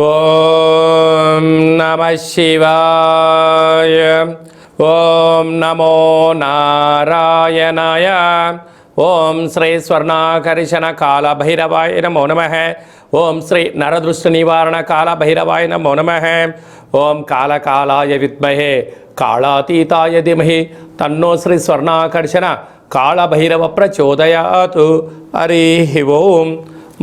ఓం నమః శివాయ. ఓం నమో నారాయణాయ. ఓం శ్రీ స్వర్ణాకర్షణ కాల భైరవాయ నమో నమః. ఓం శ్రీ నరదృష్టి నివారణ కాల భైరవాయ నమో నమః. ఓం కాళకాలాయ విద్మహే కాళాతీతాయ ధీమహి తన్నో శ్రీ స్వర్ణాకర్షణ కాళభైరవ ప్రచోదయాతు. హరి ఓం.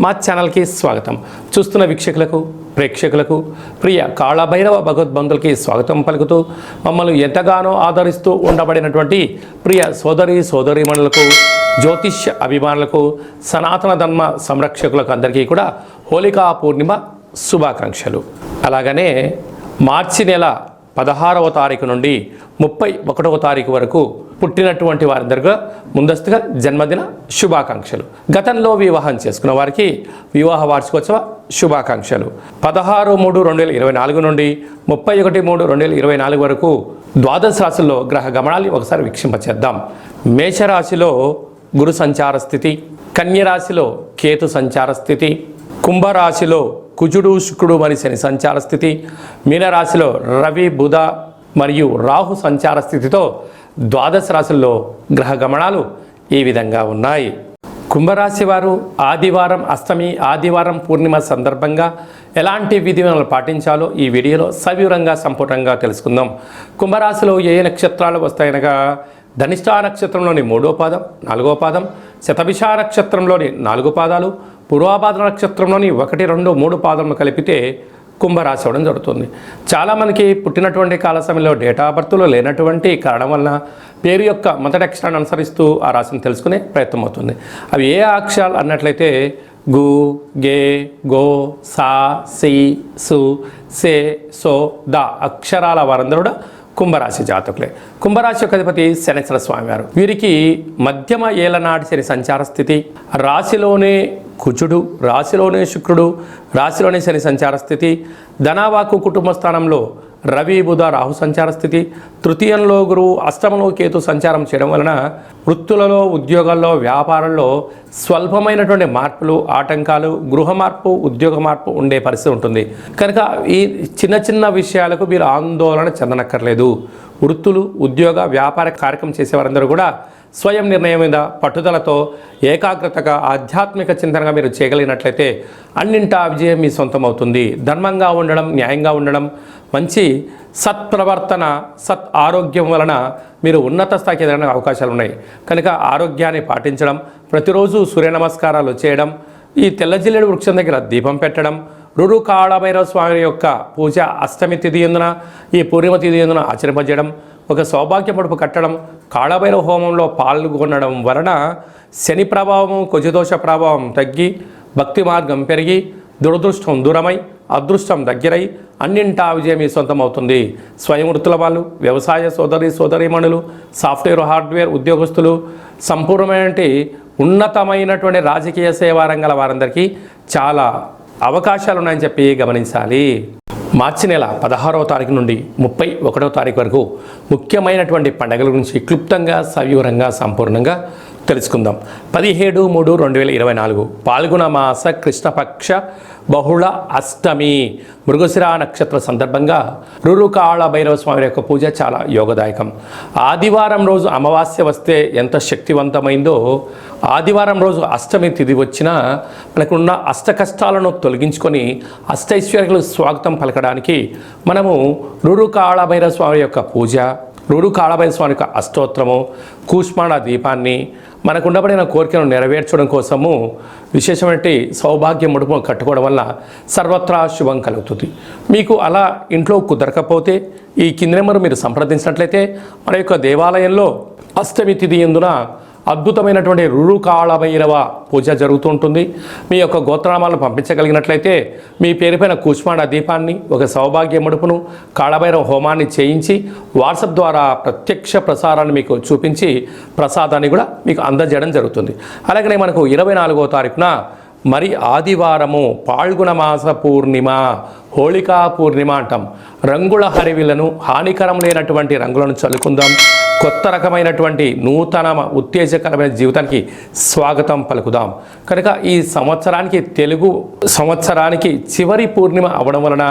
మా ఛానల్కి స్వాగతం. చూస్తున్న వీక్షకులకు ప్రేక్షకులకు ప్రియ కాళభైరవ భగవద్బంధులకి స్వాగతం పలుకుతూ మమ్మల్ని ఎంతగానో ఆదరిస్తూ ఉండబడినటువంటి ప్రియ సోదరీమణులకు, జ్యోతిష్య అభిమానులకు, సనాతన ధర్మ సంరక్షకులకు అందరికీ కూడా హోళికా పూర్ణిమ శుభాకాంక్షలు. అలాగనే మార్చి నెల 16వ తారీఖు నుండి 31వ తారీఖు వరకు పుట్టినటువంటి వారందరిగా ముందస్తుగా జన్మదిన శుభాకాంక్షలు. గతంలో వివాహం చేసుకున్న వారికి వివాహ వార్షికోత్సవ శుభాకాంక్షలు. 16/3/2024 నుండి 31/3/2024 వరకు ద్వాదశ రాశుల్లో గ్రహ గమనాన్ని ఒకసారి వీక్షింపచేద్దాం. మేషరాశిలో గురు సంచార స్థితి, కన్యరాశిలో కేతు సంచార స్థితి, కుంభరాశిలో కుజుడు శుక్రుడు మరియు శని సంచార స్థితి, మీనరాశిలో రవి బుధ మరియు రాహు సంచార స్థితితో ద్వాదశ రాశుల్లో గ్రహ గమనాలు ఈ విధంగా ఉన్నాయి. కుంభరాశి వారు ఆదివారం అష్టమి, ఆదివారం పూర్ణిమ సందర్భంగా ఎలాంటి విధులను పాటించాలో ఈ వీడియోలో సవివరంగా సంపూర్ణంగా తెలుసుకుందాం. కుంభరాశిలో ఏ నక్షత్రాలు వస్తాయనగా ధనిష్ఠా నక్షత్రంలోని 3వ పాదం, 4వ పాదం, శతభిష నక్షత్రంలోని 4 పాదాలు, పూర్వాభాద్ర నక్షత్రంలోని 1, 2, 3 పాదములు కలిపితే కుంభరాశి అవ్వడం జరుగుతుంది. చాలామందికి పుట్టినటువంటి కాల సమయంలో డేటా ఆఫ్ బర్త్లో లేనటువంటి కారణం వలన పేరు యొక్క మొదటి అక్షరాన్ని అనుసరిస్తూ ఆ రాశిని తెలుసుకునే ప్రయత్నం అవుతుంది. అవి ఏ అక్షరాలు అన్నట్లయితే గు, గే, గో, సా, సి, సు, సే, సో, ద అక్షరాల వారందరూ కూడా కుంభరాశి జాతకులే. కుంభరాశి యొక్క అధిపతి శనేశ్వర స్వామివారు. వీరికి మధ్యమ ఏలనాటి శని సంచార స్థితి, రాశిలోనే కుజుడు, రాశిలోనే శుక్రుడు, రాశిలోనే శని సంచార స్థితి, ధనవాకు కుటుంబ స్థానంలో రవి బుధ రాహు సంచార స్థితి, తృతీయంలో గురువు, అష్టమంలో కేతు సంచారం చేయడం వలన వృత్తులలో, ఉద్యోగాల్లో, వ్యాపారంలో స్వల్పమైనటువంటి మార్పులు, ఆటంకాలు, గృహ మార్పు, ఉద్యోగ మార్పు ఉండే పరిస్థితి ఉంటుంది. కనుక ఈ చిన్న చిన్న విషయాలకు మీరు ఆందోళన చెందనక్కర్లేదు. వృత్తులు, ఉద్యోగ, వ్యాపార కార్యక్రమం చేసేవారందరూ కూడా స్వయం నిర్ణయం మీద పట్టుదలతో ఏకాగ్రతగా ఆధ్యాత్మిక చింతనగా మీరు చేయగలిగినట్లయితే అన్నింటా విజయం మీ సొంతం అవుతుంది. ధర్మంగా ఉండడం, న్యాయంగా ఉండడం, మంచి సత్ప్రవర్తన, సత్ ఆరోగ్యం వలన మీరు ఉన్నత స్థాయికి ఎదగడానికి అవకాశాలు ఉన్నాయి. కనుక ఆరోగ్యాన్ని పాటించడం, ప్రతిరోజు సూర్య నమస్కారాలు చేయడం, ఈ తెల్లజిల్లేడు వృక్షం దగ్గర దీపం పెట్టడం, రురు కాళభైరవ స్వామి యొక్క పూజ అష్టమి తిథి ఎందున, ఈ పూర్ణిమ తిథి ఎందున ఆచరింపజేయడం, ఒక సౌభాగ్య పడుపు కట్టడం, కాళభైరవ హోమంలో పాల్గొనడం వలన శని ప్రభావము, కుజదోష ప్రభావం తగ్గి భక్తి మార్గం పెరిగి దురదృష్టం దూరమై అదృష్టం దగ్గరై అన్నింటా విజయం మీ సొంతం అవుతుంది. స్వయం వృత్తుల వాళ్ళు, వ్యవసాయ సోదరీమణులు, సాఫ్ట్వేర్ హార్డ్వేర్ ఉద్యోగస్తులు, సంపూర్ణమైనటువంటి ఉన్నతమైనటువంటి రాజకీయ సేవా రంగాల వారందరికీ చాలా అవకాశాలు ఉన్నాయని చెప్పి గమనించాలి. మార్చి నెల 16వ తారీఖు నుండి 31వ తారీఖు వరకు ముఖ్యమైనటువంటి పండుగల గురించి క్లుప్తంగా సవివరంగా సంపూర్ణంగా తెలుసుకుందాం. 17/3/2024 పాల్గొన మాస కృష్ణపక్ష బహుళ అష్టమి మృగశిర నక్షత్ర సందర్భంగా రురు కాళభైరవ స్వామి యొక్క పూజ చాలా యోగదాయకం. ఆదివారం రోజు అమావాస్య వస్తే ఎంత శక్తివంతమైందో ఆదివారం రోజు అష్టమి తిథి వచ్చినా మనకున్న అష్ట కష్టాలను తొలగించుకొని అష్టైశ్వర్యాలకు స్వాగతం పలకడానికి మనము రురు కాళభైరవ స్వామి యొక్క పూజ, రురు కాళభైరవ స్వామి యొక్క అష్టోత్తరము, కూష్మాండ దీపాన్ని మనకు ఉండబడిన కోరికను నెరవేర్చడం కోసము విశేషమైన సౌభాగ్య ముడుపు కట్టుకోవడం వల్ల సర్వత్రా శుభం కలుగుతుంది. మీకు అలా ఇంట్లో కుదరకపోతే ఈ కింది నెంబరు మీరు సంప్రదించినట్లయితే మన యొక్క దేవాలయంలో అష్టమి తిథి ఎందున అద్భుతమైనటువంటి రురు కాళభైరవ పూజ జరుగుతూ ఉంటుంది. మీ యొక్క గోత్రనామాలను పంపించగలిగినట్లయితే మీ పేరుపైన కూష్మాండ దీపాన్ని, ఒక సౌభాగ్య ముడుపును, కాళభైరవ హోమాన్ని చేయించి వాట్సాప్ ద్వారా ప్రత్యక్ష ప్రసారాన్ని మీకు చూపించి ప్రసాదాన్ని కూడా మీకు అందజేయడం జరుగుతుంది. అలాగనే మనకు 24వ తారీఖున మరి ఆదివారము పాల్గొన మాస పూర్ణిమ, హోళికా పూర్ణిమ అంటాం. రంగుల హరివిలను, హానికరం లేనటువంటి రంగులను చల్లుకుందాం. కొత్త రకమైనటువంటి నూతన ఉత్తేజకరమైన జీవితానికి స్వాగతం పలుకుదాం. కనుక ఈ సంవత్సరానికి తెలుగు సంవత్సరానికి చివరి పూర్ణిమ అవడం వలన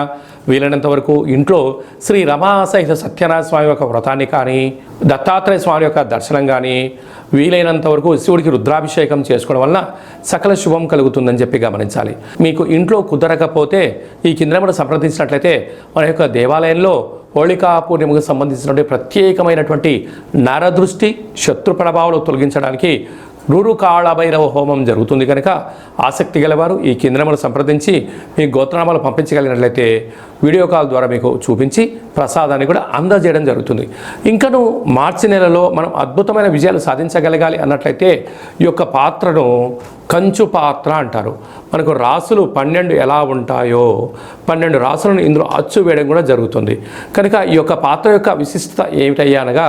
వీలైనంత వరకు ఇంట్లో శ్రీ రమాసహిత సత్యనారాయణ స్వామి యొక్క వ్రతాన్ని కానీ, దత్తాత్రేయ స్వామి యొక్క దర్శనం కానీ, వీలైనంత వరకు శివుడికి రుద్రాభిషేకం చేసుకోవడం వలన సకల శుభం కలుగుతుందని చెప్పి గమనించాలి. మీకు ఇంట్లో కుదరకపోతే ఈ కింద మనం సంప్రదించినట్లయితే మన యొక్క దేవాలయంలో హోళికా పూర్ణిమకు సంబంధించినటువంటి ప్రత్యేకమైనటువంటి నరదృష్టి శత్రు ప్రభావాలు తొలగించడానికి నూరు కాళభైరవ హోమం జరుగుతుంది. కనుక ఆసక్తి గలవారు ఈ కేంద్రమును సంప్రదించి మీ గోత్రనామాలు పంపించగలిగినట్లయితే వీడియో కాల్ ద్వారా మీకు చూపించి ప్రసాదాన్ని కూడా అందజేయడం జరుగుతుంది. ఇంకను మార్చి నెలలో మనం అద్భుతమైన విజయాలు సాధించగలగాలి అన్నట్లయితే ఈ యొక్క పాత్రను కంచు పాత్ర అంటారు. మనకు రాసులు 12 ఎలా ఉంటాయో 12 రాసులను ఇందులో అచ్చు వేయడం కూడా జరుగుతుంది. కనుక ఈ యొక్క పాత్ర యొక్క విశిష్టత ఏమిటయ్యా అనగా,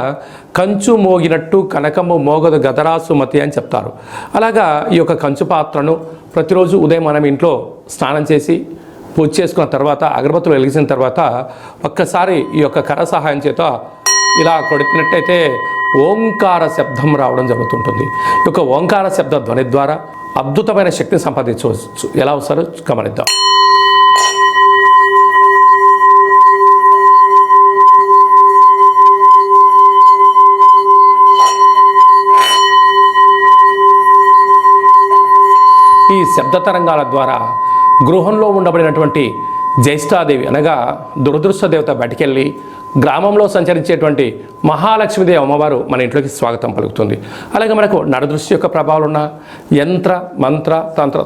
కంచు మోగినట్టు కనకము మోగదు గదరాసు మతి అని చెప్తారు. అలాగా ఈ యొక్క కంచు పాత్రను ప్రతిరోజు ఉదయం మనం ఇంట్లో స్నానం చేసి పూజ చేసుకున్న తర్వాత అగరబత్తులు వెలిగించిన తర్వాత ఒక్కసారి ఈ యొక్క కర సహాయం చేత ఇలా కొట్టినట్టయితే ఓంకార శబ్దం రావడం జరుగుతుంటుంది. ఈ యొక్క ఓంకార శబ్ద ధ్వని ద్వారా అద్భుతమైన శక్తిని సంపాదించవచ్చు. ఎలా వస్తారో గమనిద్దాం. ఈ శబ్ద తరంగాల ద్వారా గృహంలో ఉండబడినటువంటి జ్యేష్ఠాదేవి అనగా దురదృష్ట దేవత బయటికెళ్ళి గ్రామంలో సంచరించేటువంటి మహాలక్ష్మీదేవి అమ్మవారు మన ఇంట్లోకి స్వాగతం పలుకుతుంది. అలాగే మనకు నరదృష్టి యొక్క ప్రభావాలు ఉన్న యంత్ర మంత్ర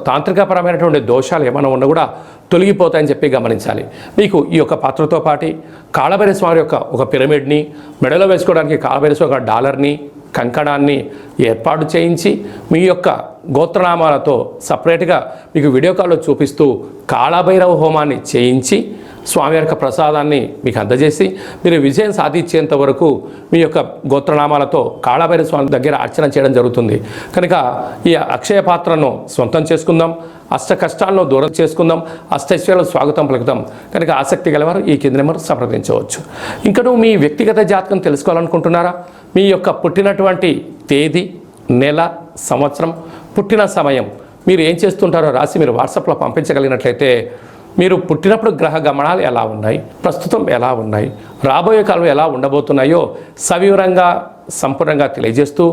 తాంత్రికపరమైనటువంటి దోషాలు ఏమైనా ఉన్నా కూడా తొలగిపోతాయని చెప్పి గమనించాలి. మీకు ఈ యొక్క పాత్రతో పాటు కాళభైరవ స్వామి యొక్క ఒక పిరమిడ్ని, మెడలో వేసుకోవడానికి కాళభైరవ స్వామి ఒక డాలర్ని, కంకణాన్ని ఏర్పాటు చేయించి మీ యొక్క గోత్రనామాలతో సపరేట్గా మీకు వీడియో కాల్లో చూపిస్తూ కాళభైరవ హోమాన్ని చేయించి స్వామి యొక్క ప్రసాదాన్ని మీకు అందజేసి మీరు విజయం సాధించేంత వరకు మీ యొక్క గోత్రనామాలతో కాళభైరవ స్వామి దగ్గర అర్చన చేయడం జరుగుతుంది. కనుక ఈ అక్షయ పాత్రను సొంతం చేసుకుందాం, అష్ట కష్టాలను దూరం చేసుకుందాం, అష్టైశ్వర్యాలకు స్వాగతం పలుకుదాం. కనుక ఆసక్తి గలవారు ఈ కింద నెంబర్ సంప్రదించవచ్చు. ఇంకా మీ వ్యక్తిగత జాతకం తెలుసుకోవాలనుకుంటున్నారా? మీ యొక్క పుట్టినటువంటి తేదీ, నెల, సంవత్సరం, పుట్టిన సమయం మీరు ఏం చేస్తుంటారో రాసి మీరు వాట్సాప్లో పంపించగలిగినట్లయితే మీరు పుట్టినప్పుడు గ్రహ గమనాలు ఎలా ఉన్నాయి, ప్రస్తుతం ఎలా ఉన్నాయి, రాబోయే కాలం ఎలా ఉండబోతున్నాయో సవివరంగా సంపూర్ణంగా తెలియజేస్తూ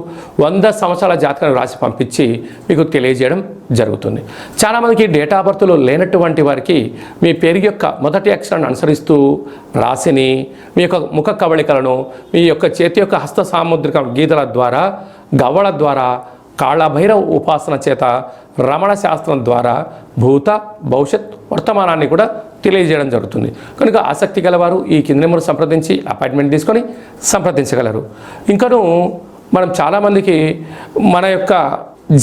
100 సంవత్సరాల జాతకాన్ని రాసి పంపించి మీకు తెలియజేయడం జరుగుతుంది. చాలామందికి డేట్ ఆఫ్ బర్త్లు లేనటువంటి వారికి మీ పేరు యొక్క మొదటి అక్షరాన్ని అనుసరిస్తూ రాశిని, మీ యొక్క ముఖ కవళికలను, మీ యొక్క చేతి యొక్క హస్త సాముద్రిక గీతల ద్వారా, గవ్వల ద్వారా, కాళభైరవ ఉపాసన చేత, రమణ శాస్త్రం ద్వారా భూత భవిష్యత్ వర్తమానాన్ని కూడా తెలియజేయడం జరుగుతుంది. కనుక ఆసక్తి గలవారు ఈ కింద నెంబర్ సంప్రదించి అపాయింట్మెంట్ తీసుకొని సంప్రదించగలరు. ఇంకను మనం చాలామందికి మన యొక్క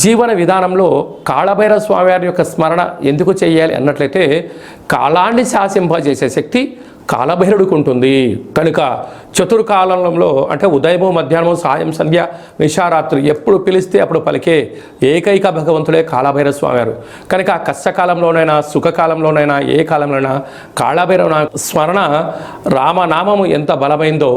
జీవన విధానంలో కాళభైరవ స్వామివారి యొక్క స్మరణ ఎందుకు చేయాలి అన్నట్లయితే కాలాన్ని శాసింపజేసే శక్తి కాళభైరవుడికి ఉంటుంది. కనుక చతుర్కాలంలో అంటే ఉదయము, మధ్యాహ్నము, సాయం, సంధ్య, నిశారాత్రి ఎప్పుడు పిలిస్తే అప్పుడు పలికే ఏకైక భగవంతుడే కాళభైరవ స్వామివారు. కనుక కష్టకాలంలోనైనా సుఖకాలంలోనైనా ఏ కాలంలోనైనా కాళభైరవ స్మరణ, రామనామము ఎంత బలమైందో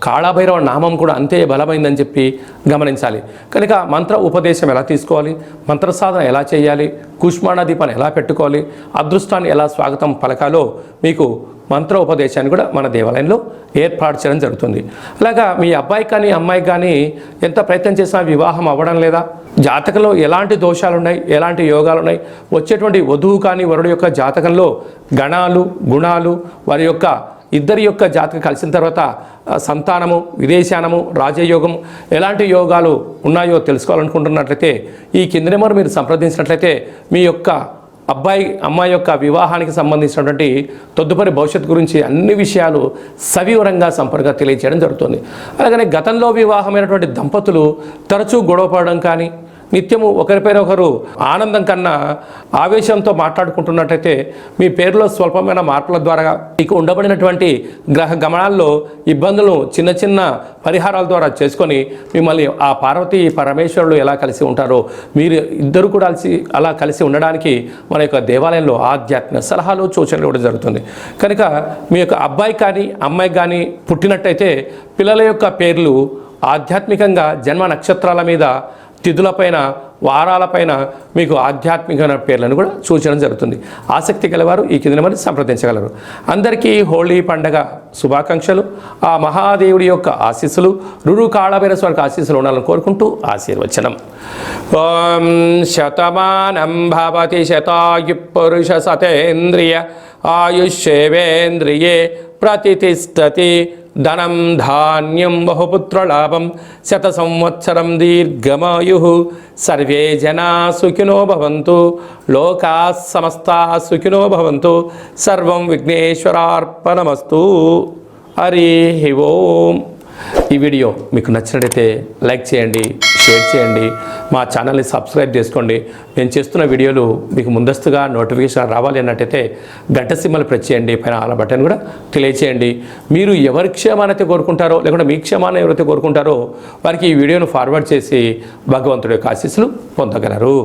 కాళభైరవ నామం కూడా అంతే బలమైందని చెప్పి గమనించాలి. కనుక మంత్ర ఉపదేశం ఎలా తీసుకోవాలి, మంత్ర సాధన ఎలా చేయాలి, కుష్మాండ దీపాన్ని ఎలా పెట్టుకోవాలి, అదృష్టాన్ని ఎలా స్వాగతం పలకాలో మీకు మంత్ర ఉపదేశాన్ని కూడా మన దేవాలయంలో ఏర్పాటు చేయడం జరుగుతుంది. అలాగా మీ అబ్బాయి కానీ అమ్మాయి కానీ ఎంత ప్రయత్నం చేసినా వివాహం అవ్వడం లేదా, జాతకంలో ఎలాంటి దోషాలు ఉన్నాయి, ఎలాంటి యోగాలు ఉన్నాయి, వచ్చేటువంటి వధువు కానీ వరుడు యొక్క జాతకంలో గణాలు, గుణాలు, వారి యొక్క ఇద్దరి యొక్క జాతకం కలిసిన తర్వాత సంతానము, విదేశానము, రాజయోగం ఎలాంటి యోగాలు ఉన్నాయో తెలుసుకోవాలనుకుంటున్నట్లయితే ఈ కింద నెంబర్ మీరు సంప్రదించినట్లయితే మీ యొక్క అబ్బాయి అమ్మాయి యొక్క వివాహానికి సంబంధించినటువంటి తదుపరి భవిష్యత్తు గురించి అన్ని విషయాలు సవివరంగా సంపూర్ణంగా తెలియజేయడం జరుగుతుంది. అలాగనే గతంలో వివాహమైనటువంటి దంపతులు తరచూ గొడవపడడం కానీ, నిత్యము ఒకరిపైన ఒకరు ఆనందం కన్నా ఆవేశంతో మాట్లాడుకుంటున్నట్టయితే మీ పేరులో స్వల్పమైన మార్పుల ద్వారా మీకు ఉండబడినటువంటి గ్రహ గమనాల్లో ఇబ్బందులు చిన్న చిన్న పరిహారాల ద్వారా చేసుకొని మిమ్మల్ని ఆ పార్వతీ పరమేశ్వరులు ఎలా కలిసి ఉంటారో మీరు ఇద్దరు కూడా అలా కలిసి ఉండడానికి మన యొక్క దేవాలయంలో ఆధ్యాత్మిక సలహాలు, సూచనలు కూడా జరుగుతుంది. కనుక మీ యొక్క అబ్బాయి కానీ అమ్మాయి కానీ పుట్టినట్టయితే పిల్లల యొక్క పేర్లు ఆధ్యాత్మికంగా జన్మ నక్షత్రాల మీద, తిథులపైన, వారాలపైన మీకు ఆధ్యాత్మికమైన పేర్లను కూడా సూచించడం జరుగుతుంది. ఆసక్తి గలవారు ఈ కింద మరి సంప్రదించగలరు. అందరికీ హోళీ పండగ శుభాకాంక్షలు. ఆ మహాదేవుడి యొక్క ఆశీస్సులు, రురు కాళభైరవ స్వామికి ఆశీస్సులు ఉండాలని కోరుకుంటూ ఆశీర్వచనం. ఓం శతమానం భవతి శతాయు పురుష సతేంద్రియ ఆయుష్యేవేంద్రియే ప్రతిష్టతి. ధనం ధాన్యం బహుపుత్రలాభం శత సంవత్సరం దీర్ఘమాయు. సర్వే జనా సుఖినో భవంతు. లోకా సమస్తా సుఖినో భవంతు. సర్వం విఘ్నేశ్వరార్పణమస్తు. హరి ఓం. ఈ వీడియో మీకు నచ్చినట్లయితే లైక్ చేయండి, షేర్ చేయండి, మా ఛానల్ని సబ్స్క్రైబ్ చేసుకోండి. నేను చేస్తున్న వీడియోలు మీకు ముందస్తుగా నోటిఫికేషన్ రావాలి అన్నట్టయితే గంట సింబల్ ప్రెస్ చేయండి, పైన ఆల్ బటన్ కూడా తెలియచేయండి. మీరు ఎవరి క్షేమాన్ని అయితే కోరుకుంటారో, లేకుంటే మీ క్షేమాన్ని ఎవరైతే కోరుకుంటారో వారికి ఈ వీడియోను ఫార్వర్డ్ చేసి భగవంతుడి యొక్క ఆశీస్సులు పొందగలరు.